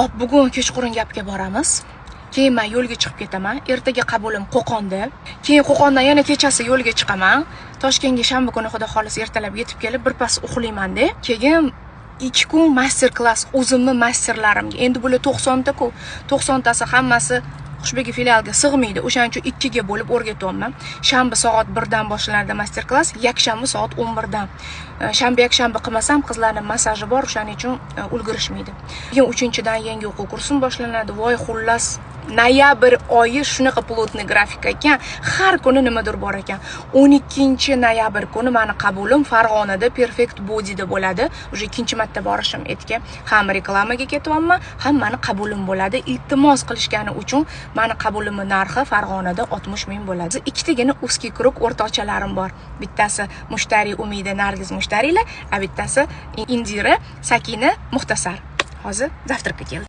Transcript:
Bugun kechqurun gapga boramiz. Keyin men yo'lga chiqib ketaman. Ertaga qabulim Qo'qonda. Keyin Qo'qondan yana kechasi yo'lga chiqaman. Toshkentga shanba kuni xudo xolis ertalab yetib kelib, birpas uxlayman-da. Keyin 2 kun master klass o'zimni masterlarimga. Endi bular 90 ta-ku. 90 tasi hammasi Xushbegi filialga sig'maydi. O'shaning uchun 2 ga bo'lib o'rgatyapman. Shanba soat 1 dan boshlanadi master klass, yakshanba soat 11 dan. Shanba yakshanba qilmasam qizlarning massaji bor, o'shaning uchun ulgurishmaydi. Keyin 3-dan yangi o'quv kursim boshlanadi. Voy xullas, noyabr oyi shunaqa plotniy grafik ekan, har kuni nimadir bor ekan. 12-noyabr kuni meni qabulim Farg'onada Perfect Body'da bo'ladi. O'sha ikkinchi marta borishim etga. Ham reklamaga ketyapman, ham meni qabulim bo'ladi. Iltimos qilishgani uchun meni qabulimning narxi Farg'onada 60 ming bo'ladi. Ikkitagina узкий круг o'rtoqchalarim bor. Bittasi Mushtari Umida Nargiz Mushtariylar, a bittasi Indira Sakina Muxtasar. Hozir daftarga keldi.